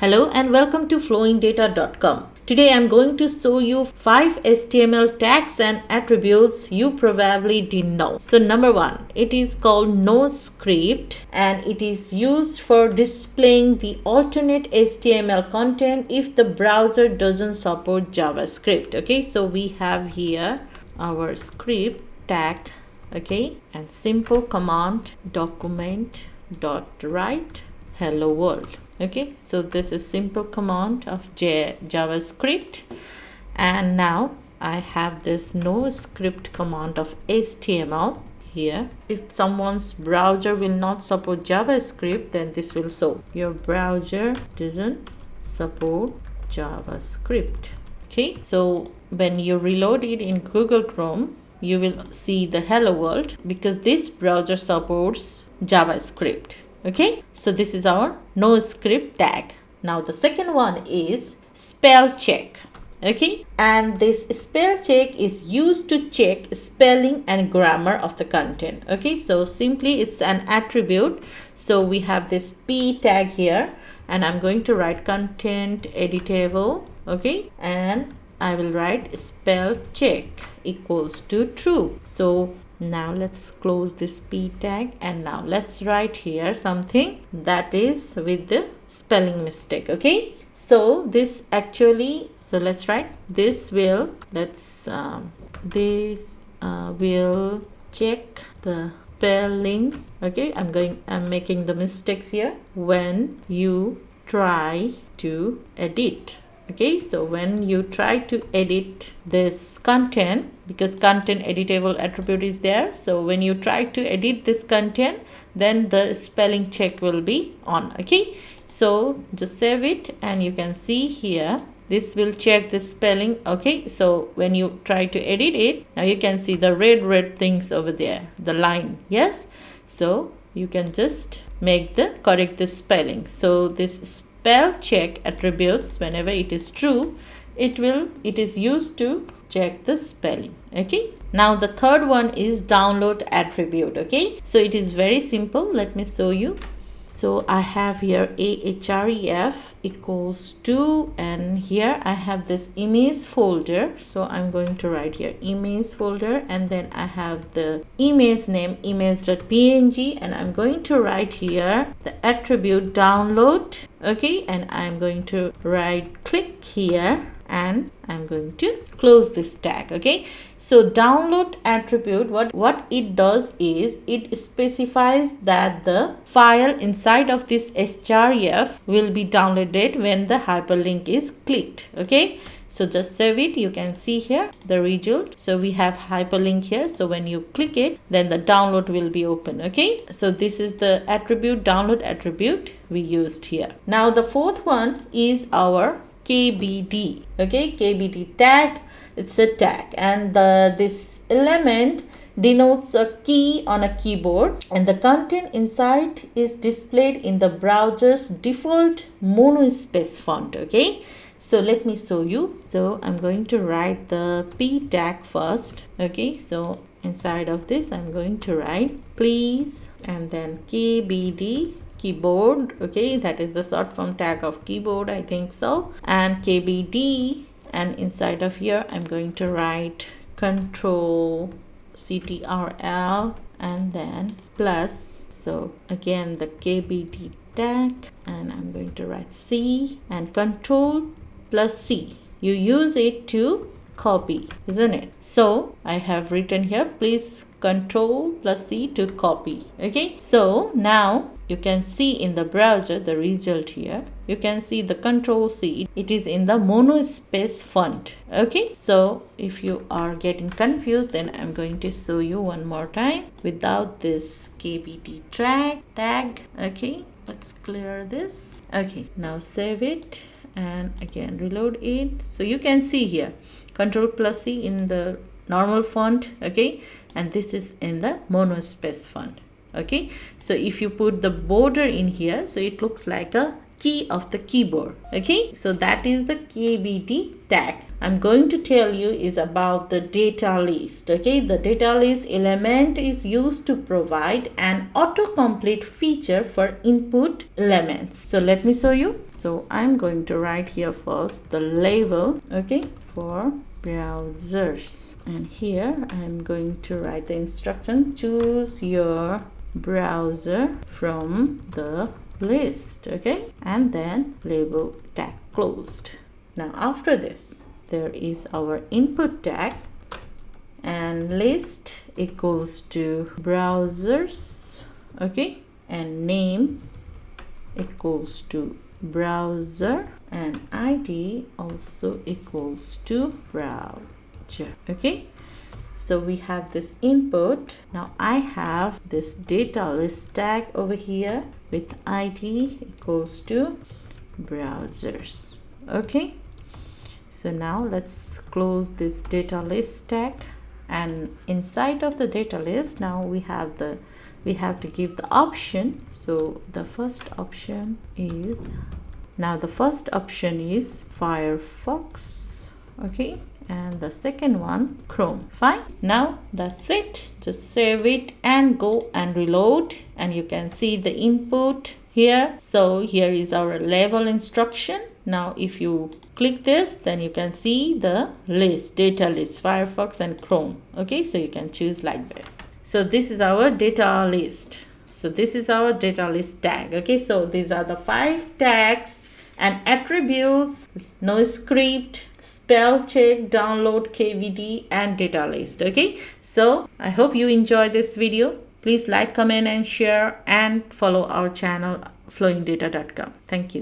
Hello and welcome to flowindata.com. Today I'm going to show you 5 HTML tags and attributes you probably didn't know. So number 1, it is called noScript and it is used for displaying the alternate HTML content if the browser doesn't support JavaScript. Okay, so we have here our script tag, okay, and simple command document dot write hello world. Okay, so this is simple command of JavaScript, and now I have this noScript command of HTML here. If someone's browser will not support JavaScript, then this will show your browser doesn't support JavaScript. Okay, so when you reload it in Google Chrome, you will see the hello world because this browser supports JavaScript. Okay, so this is our noScript tag. Now the second one is spell check. Okay, and this spell check is used to check spelling and grammar of the content. Okay, so simply it's an attribute. So we have this p tag here, and I'm going to write content editable. Okay, and I will write spell check equals to true. So now let's close this p tag, and now let's write here something that is with the spelling mistake. Okay, so this actually, so let's write this will will check the spelling. Okay, I'm making the mistakes here when you try to edit. Okay, so when you try to edit this content, because content editable attribute is there, so when you try to edit this content, then the spelling check will be on. Okay, so just save it, and you can see here this will check the spelling. Okay, so when you try to edit it, now you can see the red things over there, the line. Yes, so you can just correct the spelling. So this spell check attributes, whenever it is true, it is used to check the spelling. Okay, now the third one is download attribute. Okay, so it is very simple. Let me show you. So I have here ahref equals to, and here I have this image folder. So I'm going to write here image folder, and then I have the image name image.png, and I'm going to write here the attribute download. Okay, and I'm going to right click here, and I'm going to close this tag. Okay, so download attribute, what it does is it specifies that the file inside of this href will be downloaded when the hyperlink is clicked. Okay, so just save it. You can see here the result. So we have hyperlink here, so when you click it, then the download will be open. Okay, so this is the attribute, download attribute we used here. Now the fourth one is our KBD. Okay, KBD tag, it's a tag, and this element denotes a key on a keyboard, and the content inside is displayed in the browser's default monospace font. Okay, so let me show you. So I'm going to write the p tag first. Okay, so inside of this I'm going to write please, and then KBD keyboard. Okay, that is the short form tag of keyboard, I think so, and KBD, and inside of here I'm going to write control ctrl and then plus. So again the KBD tag, and I'm going to write C and control plus C. You use it to copy, isn't it? So I have written here please control plus C to copy. Okay, so now you can see in the browser the result here. You can see the control C, it is in the monospace font. Okay, so if you are getting confused, then I'm going to show you one more time without this KBD tag. Okay, let's clear this. Okay, now save it and again reload it. So you can see here control plus C in the normal font. Okay, and this is in the monospace font. Okay, so if you put the border in here, so it looks like a key of the keyboard. Okay, so that is the KBT tag. I'm going to tell you is about the data list. Okay, the data list element is used to provide an autocomplete feature for input elements. So let me show you. So I'm going to write here first the label, okay, for browsers, and here I'm going to write the instruction: choose your browser from the list. Okay, and then label tag closed. Now after this, there is our input tag, and list equals to browsers, okay, and name equals to browser, and ID also equals to browser. Okay, so we have this input. Now I have this data list tag over here with ID equals to browsers. Okay, so now let's close this data list tag, and inside of the data list now we have to give the option. So the first option is Firefox, okay, and the second one Chrome. Fine, now that's it. Just save it and go and reload, and you can see the input here. So here is our label instruction. Now if you click this, then you can see the list, data list, Firefox and Chrome. Okay, so you can choose like this. So this is our data list. So this is our data list tag. Okay, so these are the 5 tags and attributes: no script, spell check, download, KVD, and data list. Okay, so I hope you enjoyed this video. Please like, comment, and share, and follow our channel flowindata.com. Thank you.